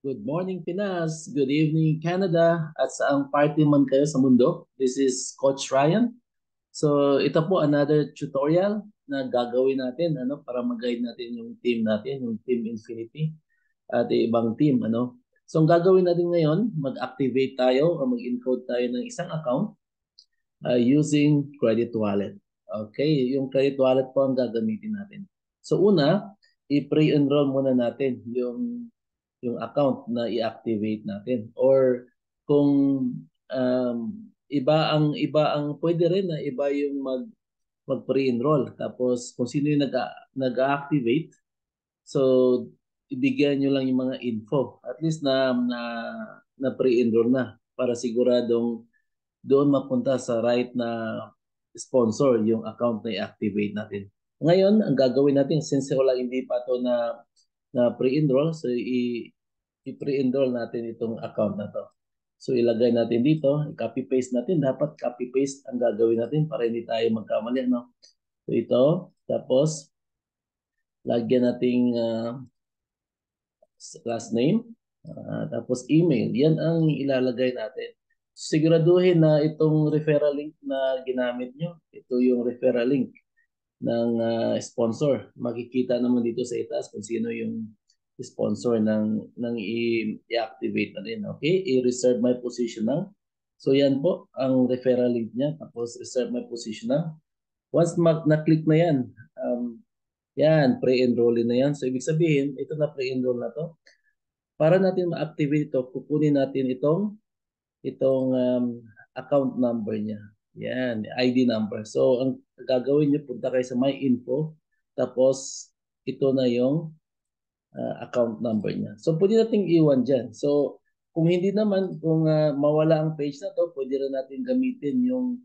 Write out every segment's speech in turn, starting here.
Good morning, Pinas. Good evening, Canada. At saang party man kayo sa mundo. This is Coach Ryan. So, ito po another tutorial na gagawin natin para mag-guide natin yung team natin, yung Team Infinity at ibang team. So, ang gagawin natin ngayon, mag-activate tayo o mag-encode tayo ng isang account using credit wallet. Okay, yung credit wallet po ang gagamitin natin. So, una, i-pre-enroll muna natin yung account na i-activate natin or kung um, iba ang pwede rin na iba yung mag pre-enroll tapos kung sino yung nag-activate so ibigyan nyo lang yung mga info at least na pre-enroll na para siguradong doon mapunta sa right na sponsor yung account na i-activate natin. Ngayon, ang gagawin natin since wala hindi pa to na pre-enroll so i-pre-enroll natin itong account na to. So ilagay natin dito, i-copy paste natin, dapat copy paste ang gagawin natin para hindi tayo magkamali So ito, tapos lagyan nating last name, tapos email. Yan ang ilalagay natin. Siguraduhin na itong referral link na ginamit nyo, ito yung referral link ng sponsor. Makikita naman dito sa itaas kung sino yung sponsor ng i-activate na rin. Okay? I-reserve my position na. So yan po ang referral link niya. Tapos reserve my position na. Once na-click na yan, yan, pre-enroll na yan. So ibig sabihin, ito na pre-enroll na to. Para natin ma-activate ito, kukunin natin itong account number niya. Yan, ID number. So, ang gagawin niyo, punta kayo sa My Info, tapos ito na yung account number niya. So, pwede natin iwan dyan. So, kung hindi naman, kung mawala ang page na to, pwede rin natin gamitin yung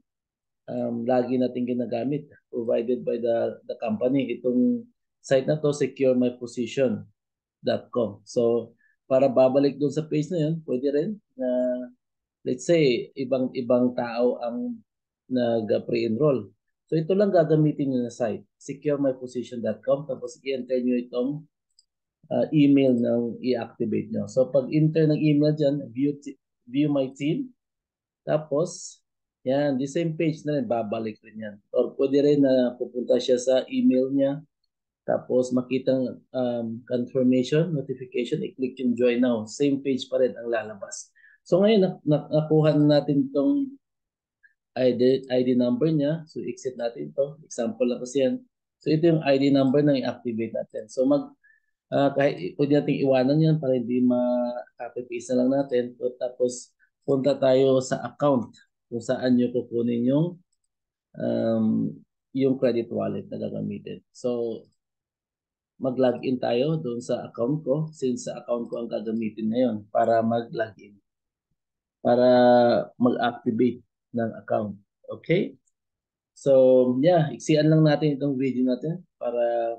lagi natin ginagamit provided by the company. Itong site na to, securemyposition.com. So, para babalik doon sa page na yun, pwede rin na let's say, ibang tao ang nag-pre-enroll. So ito lang gagamitin nyo na site, securemyposition.com, tapos i-enter nyo itong email ng i-activate nyo. So pag enter ng email dyan, view my team, tapos yan, the same page na rin, babalik rin yan. Or pwede rin na pupunta siya sa email niya, tapos makitang confirmation, notification, i-click yung join now. Same page pa rin ang lalabas. So ngayon, nakuha na natin itong ID number niya. So exit natin ito. Example lang kasi yan. So ito yung ID number na i-activate natin. So kahit pwede natin iwanan yan para hindi ma-copy paste na lang natin. So, tapos punta tayo sa account kung saan nyo kukunin um, yung credit wallet na gagamitin. So mag-login tayo doon sa account ko since sa account ko ang gagamitin ngayon para mag-login, para mag-activate ng account. Okay? So, yeah, iksian lang natin itong video natin para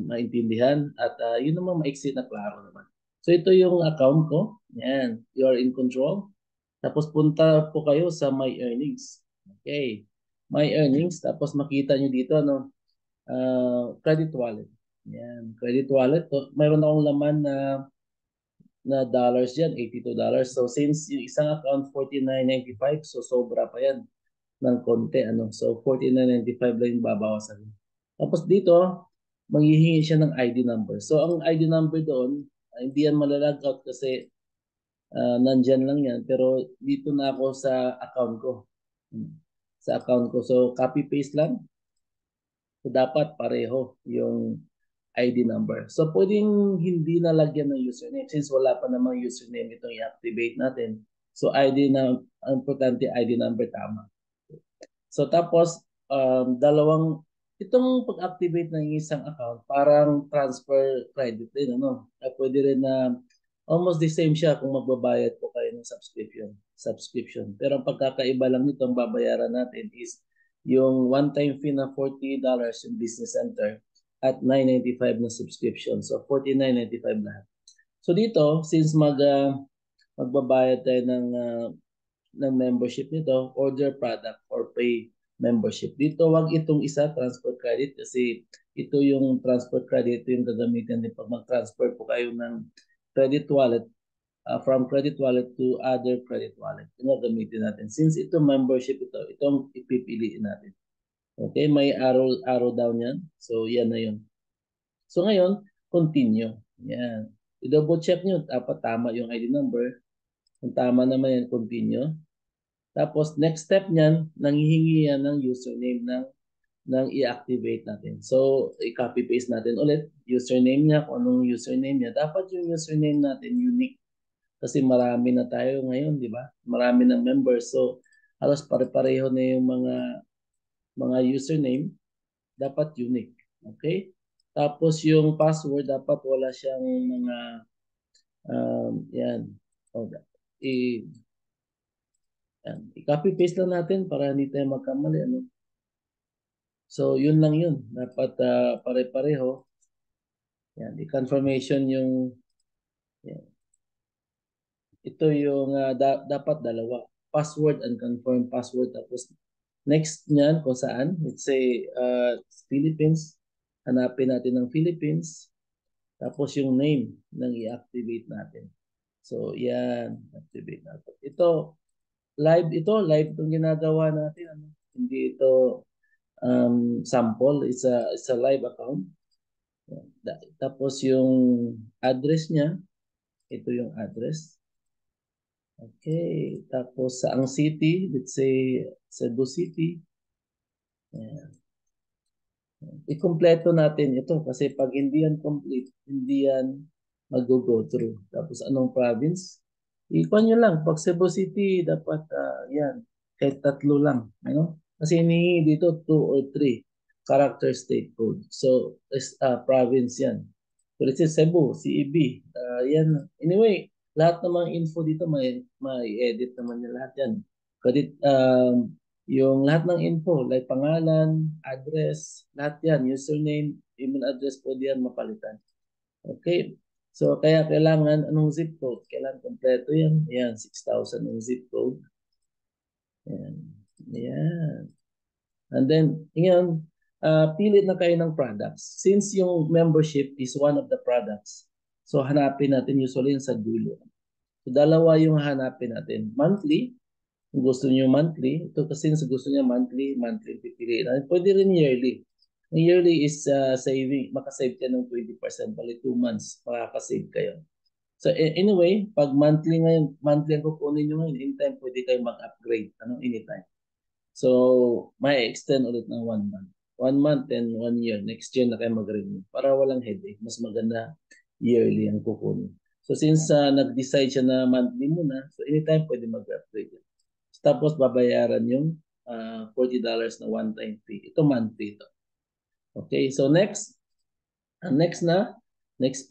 maintindihan at yun naman maiksi na klaro naman. So, ito yung account ko. Yan, you are in control. Tapos punta po kayo sa My Earnings. Okay. My Earnings, tapos makita nyo dito credit wallet. Yan, credit wallet. So, mayroon akong laman na dollars yan, $82. So since yung isang account 49.95, so sobra pa yan ng konti So 49.95 lang yung babawasan. Tapos dito, manghihingi siya ng ID number. So ang ID number doon, hindi yan malalag out kasi nandyan lang yan. Pero dito na ako sa account ko. Sa account ko. So copy paste lang. So dapat pareho yung ID number. So pwedeng hindi nalagyan ng username since wala pa namang username itong i-activate natin. So ID na, ang importante ID number tama. So tapos itong pag-activate ng isang account parang transfer credit din Pwede rin na almost the same siya kung magbabayad po kayo ng subscription. Pero ang pagkakaiba lang nito ang babayaran natin is yung one-time fee na $40 yung business center at $9.95 na subscription. So $49.95 lahat. So dito, since magbabayad tayo ng membership nito, order product or pay membership. Dito, wag itong isa, transfer credit, kasi ito yung transfer credit, ito yung gagamitin din pag mag-transfer po kayo ng credit wallet, from credit wallet to other credit wallet. Ito gamitin natin. Since ito membership itong ipipiliin natin. Okay, may arrow down yan. So, yan na yun. So, ngayon, continue. Yan. I-double check nyo, dapat tama yung ID number. Kung tama naman yan, continue. Tapos, next step niyan, nanghihingi yan ng username ng i-activate natin. So, i-copy paste natin ulit. Username niya, kung anong username niya. Dapat yung username natin unique. Kasi marami na tayo ngayon, di ba? Marami ng members. So, halos pare-pareho na yung mga username. Dapat unique. Okay? Tapos yung password, dapat wala siyang mga, yan. I, I-copy paste lang natin para hindi tayo magkamali. Ano? So, yun lang yun. Dapat pare-pareho. Yan. I-confirmation yung, yan. Ito yung dapat dalawa. Password and confirm password. Tapos, next niyan kung saan. Let's say, Philippines. Hanapin natin ng Philippines. Tapos yung name ng i-activate natin. So, yan. Activate natin. Live itong ginagawa natin. Ano? Hindi ito sample. It's a live account. Tapos yung address niya, ito yung address. Okay. Tapos sa ang city, let's say Cebu City. Ayan. I-kompleto natin ito kasi pag hindi yan complete, hindi yan mag-go through. Tapos anong province? Ikuan nyo lang. Pag Cebu City, dapat yan. Kahit 3 lang. Ano? Kasi hinihingi dito 2 or 3 character state code. So, province yan. So, let's say Cebu, CEB. Yan. Anyway, lahat ng mga info dito may edit naman niya lahat yan. Credit, yung lahat ng info, like pangalan, address, lahat yan, username, email address, pwede yan mapalitan. Okay? So, kaya kailangan, anong zip code? Kailangan kompleto yan. Ayan, 6,000 ang zip code. Ayan. Ayan. And then, ngayon, pilit na kayo ng products. Since yung membership is one of the products, so hanapin natin usually sa dulo. So, dalawa yung hanapin natin. Monthly, kung gusto niyo monthly, ito kasi sa gusto niya monthly pipiliin. Pwede rin yearly. Ang yearly is saving, makasave ka ng 20%, bali 2 months, makakasave kayo. So anyway, pag monthly ngayon, monthly ang kukunin nyo ngayon, in time pwede kayo mag-upgrade, anytime. So, may extend ulit ng 1 month. 1 month and 1 year. Next year na kayo mag-renew. Para walang headache. Mas maganda yearly ang kukunin. So, since nag-decide siya na monthly muna, so anytime pwede mag-upgrade. Tapos babayaran yung $40 na one-time fee. Ito monthly ito. Okay, so next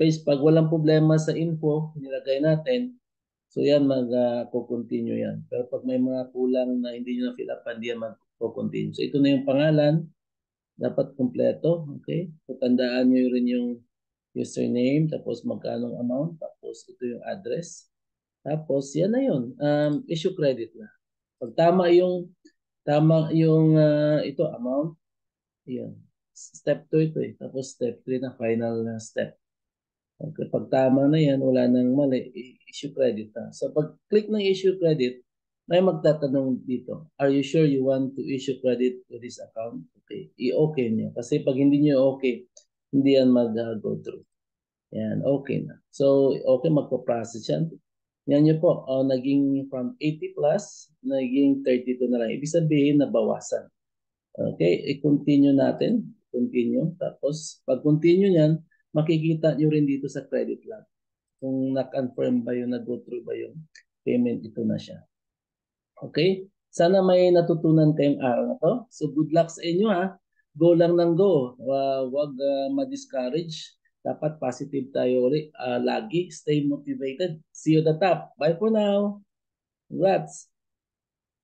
page, pag walang problema sa info, nilagay natin, so yan, mag-continue yan. Pero pag may mga kulang na hindi nyo na-fill up, hindi yan mag-continue. So ito na yung pangalan, dapat kompleto, okay? So tandaan nyo rin yung username, tapos magkano amount, tapos ito yung address. Tapos yan na yun, issue credit na. Pag tama yung ito amount, yun. Step 2 ito eh. Tapos step 3 na final na step. Okay, pag tama na yan, wala nang mali, issue credit na. So pag click ng issue credit, may magtatanong dito, are you sure you want to issue credit to this account? Okay, i-okay niyo. Kasi pag hindi niyo okay, hindi yan mag-go through. Yan, okay na. So, okay, magpo-process yan. Yan nyo po, naging from 80 plus, naging 32 na lang. Ibig sabihin, nabawasan. Okay, i-continue natin. Continue. Tapos, pag continue niyan, makikita nyo rin dito sa credit log. Kung na-confirm ba yun, na-go through ba yung payment, ito na siya. Okay? Sana may natutunan kayong araw na to. So, good luck sa inyo ha. Go lang ng go. Huwag ma-discourage. Dapat positive tayo ulit. Lagi, stay motivated. See you at the top. Bye for now. Congrats.